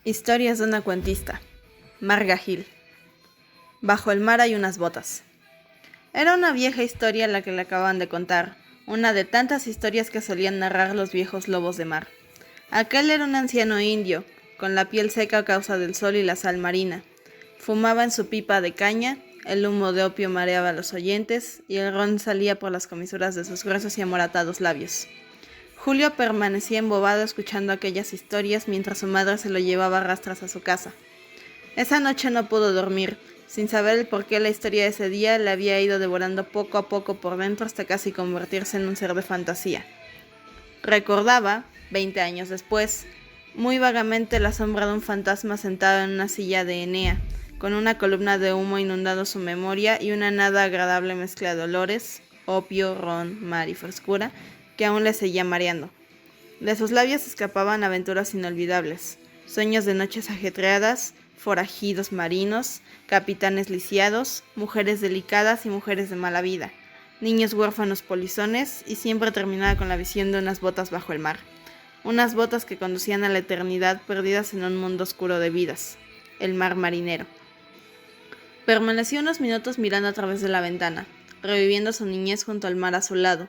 Historias de una cuentista. Marga Gil. Bajo el mar hay unas botas. Era una vieja historia la que le acababan de contar, una de tantas historias que solían narrar los viejos lobos de mar. Aquel era un anciano indio, con la piel seca a causa del sol y la sal marina. Fumaba en su pipa de caña, el humo de opio mareaba a los oyentes y el ron salía por las comisuras de sus gruesos y amoratados labios. Julio permanecía embobado escuchando aquellas historias mientras su madre se lo llevaba a rastras a su casa. Esa noche no pudo dormir, sin saber el por qué la historia de ese día le había ido devorando poco a poco por dentro hasta casi convertirse en un ser de fantasía. Recordaba, 20 años después, muy vagamente la sombra de un fantasma sentado en una silla de Enea, con una columna de humo inundando su memoria y una nada agradable mezcla de olores, opio, ron, mar y frescura, que aún le seguía mareando. De sus labios escapaban aventuras inolvidables, sueños de noches ajetreadas, forajidos marinos, capitanes lisiados, mujeres delicadas y mujeres de mala vida, niños huérfanos polizones, y siempre terminaba con la visión de unas botas bajo el mar, unas botas que conducían a la eternidad perdidas en un mundo oscuro de vidas, el mar marinero. Permaneció unos minutos mirando a través de la ventana, reviviendo su niñez junto al mar a su lado,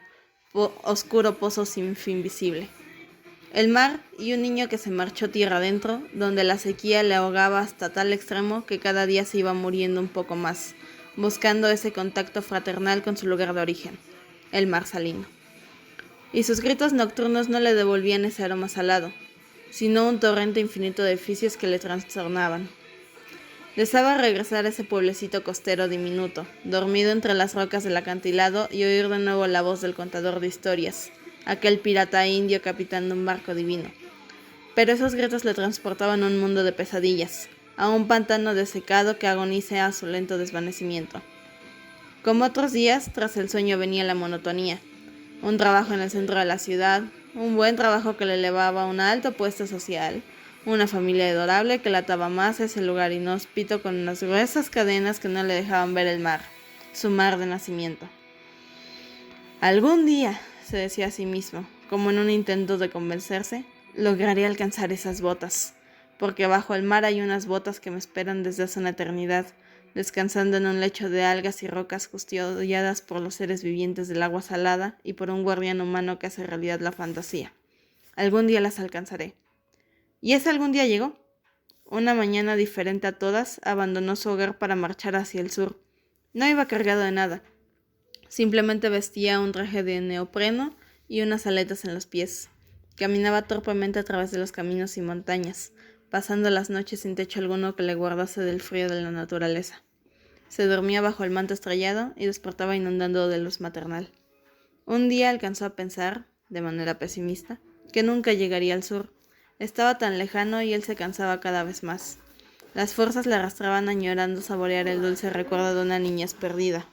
oscuro pozo sin fin visible. El mar y un niño que se marchó tierra adentro, donde la sequía le ahogaba hasta tal extremo que cada día se iba muriendo un poco más, buscando ese contacto fraternal con su lugar de origen, el mar salino. Y sus gritos nocturnos no le devolvían ese aroma salado, sino un torrente infinito de oficios que le trastornaban. Deseaba regresar a ese pueblecito costero diminuto, dormido entre las rocas del acantilado, y oír de nuevo la voz del contador de historias, aquel pirata indio capitán de un barco divino. Pero esos gritos le transportaban a un mundo de pesadillas, a un pantano desecado que agoniza a su lento desvanecimiento. Como otros días, tras el sueño venía la monotonía, un trabajo en el centro de la ciudad, un buen trabajo que le elevaba a un alto puesto social, una familia adorable que la ataba más a ese lugar inhóspito con unas gruesas cadenas que no le dejaban ver el mar, su mar de nacimiento. Algún día, se decía a sí mismo, como en un intento de convencerse, lograré alcanzar esas botas, porque bajo el mar hay unas botas que me esperan desde hace una eternidad, descansando en un lecho de algas y rocas custodiadas por los seres vivientes del agua salada y por un guardián humano que hace realidad la fantasía. Algún día las alcanzaré. Y ese algún día llegó. Una mañana diferente a todas, abandonó su hogar para marchar hacia el sur. No iba cargado de nada. Simplemente vestía un traje de neopreno y unas aletas en los pies. Caminaba torpemente a través de los caminos y montañas, pasando las noches sin techo alguno que le guardase del frío de la naturaleza. Se dormía bajo el manto estrellado y despertaba inundando de luz maternal. Un día alcanzó a pensar, de manera pesimista, que nunca llegaría al sur. Estaba tan lejano y él se cansaba cada vez más. Las fuerzas le arrastraban añorando saborear el dulce recuerdo de una niñez perdida.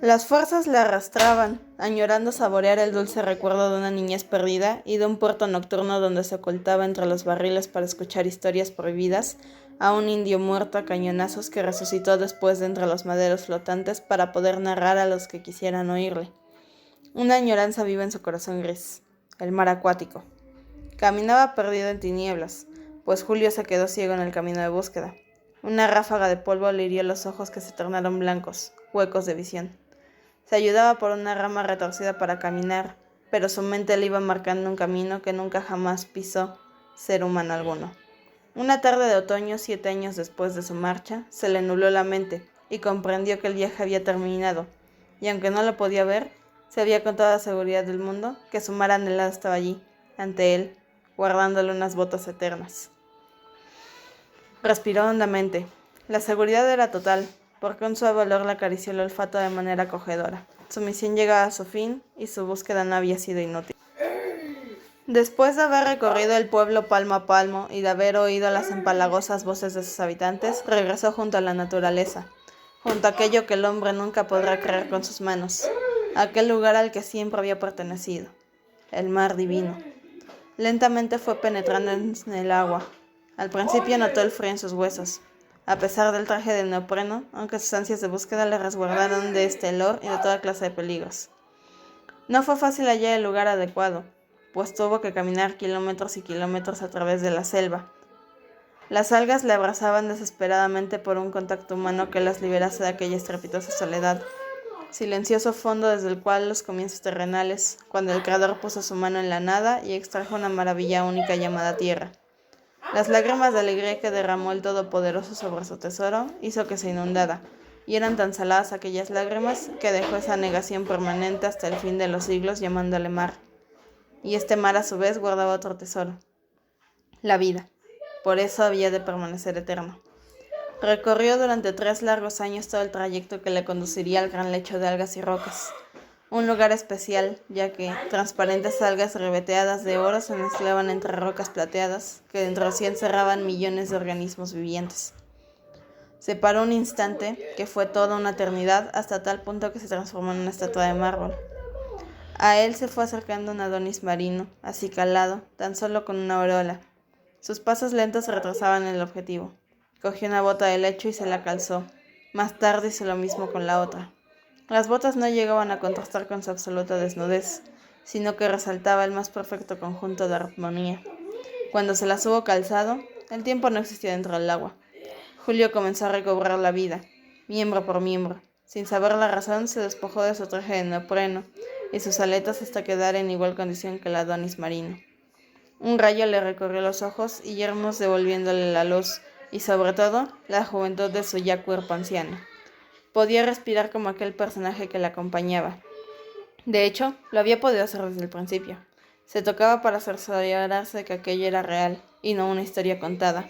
Las fuerzas le arrastraban, añorando saborear el dulce recuerdo de una niñez perdida y de un puerto nocturno donde se ocultaba entre los barriles para escuchar historias prohibidas a un indio muerto a cañonazos que resucitó después de entre los maderos flotantes para poder narrar a los que quisieran oírle. Una añoranza viva en su corazón gris, el mar acuático. Caminaba perdido en tinieblas, pues Julio se quedó ciego en el camino de búsqueda. Una ráfaga de polvo le hirió los ojos que se tornaron blancos, huecos de visión. Se ayudaba por una rama retorcida para caminar, pero su mente le iba marcando un camino que nunca jamás pisó ser humano alguno. Una tarde de otoño, 7 años después de su marcha, se le nubló la mente y comprendió que el viaje había terminado, y aunque no lo podía ver, sabía con toda la seguridad del mundo que su mar anhelado estaba allí, ante él, guardándole unas botas eternas. Respiró hondamente. La seguridad era total, porque un suave olor le acarició el olfato de manera acogedora. Su misión llegaba a su fin y su búsqueda no había sido inútil. Después de haber recorrido el pueblo palmo a palmo y de haber oído las empalagosas voces de sus habitantes, regresó junto a la naturaleza, junto a aquello que el hombre nunca podrá crear con sus manos, aquel lugar al que siempre había pertenecido, el mar divino. Lentamente fue penetrando en el agua. Al principio notó el frío en sus huesos, a pesar del traje de neopreno, aunque sus ansias de búsqueda le resguardaron de este olor y de toda clase de peligros. No fue fácil hallar el lugar adecuado. pues tuvo que caminar kilómetros y kilómetros a través de la selva. Las algas le abrazaban desesperadamente por un contacto humano que las liberase de aquella estrepitosa soledad, silencioso fondo desde el cual los comienzos terrenales, cuando el creador puso su mano en la nada y extrajo una maravilla única llamada tierra. Las lágrimas de alegría que derramó el Todopoderoso sobre su tesoro hizo que se inundara, y eran tan saladas aquellas lágrimas que dejó esa negación permanente hasta el fin de los siglos llamándole mar. Y este mar a su vez guardaba otro tesoro, la vida. Por eso había de permanecer eterno. Recorrió durante 3 largos años todo el trayecto que le conduciría al gran lecho de algas y rocas. Un lugar especial, ya que transparentes algas ribeteadas de oro se mezclaban entre rocas plateadas, que dentro de sí encerraban millones de organismos vivientes. Se paró un instante, que fue toda una eternidad, hasta tal punto que se transformó en una estatua de mármol. A él se fue acercando un Adonis marino, acicalado, tan solo con una aureola. Sus pasos lentos se retrasaban en el objetivo. Cogió una bota del lecho y se la calzó. Más tarde hizo lo mismo con la otra. Las botas no llegaban a contrastar con su absoluta desnudez, sino que resaltaba el más perfecto conjunto de armonía. Cuando se las hubo calzado, el tiempo no existía dentro del agua. Julio comenzó a recobrar la vida, miembro por miembro. Sin saber la razón, se despojó de su traje de neopreno y sus aletas hasta quedar en igual condición que el Adonis marino. Un rayo le recorrió los ojos y yermos devolviéndole la luz y, sobre todo, la juventud de su ya cuerpo anciano. Podía respirar como aquel personaje que la acompañaba. De hecho, lo había podido hacer desde el principio. Se tocaba para cerciorarse de que aquello era real y no una historia contada.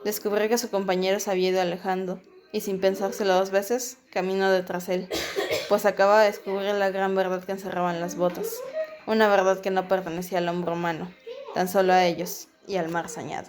Descubrió que su compañero se había ido alejando y, sin pensárselo 2 veces, caminó detrás él, pues acababa de descubrir la gran verdad que encerraban las botas, una verdad que no pertenecía al hombre humano, tan solo a ellos y al mar sañado.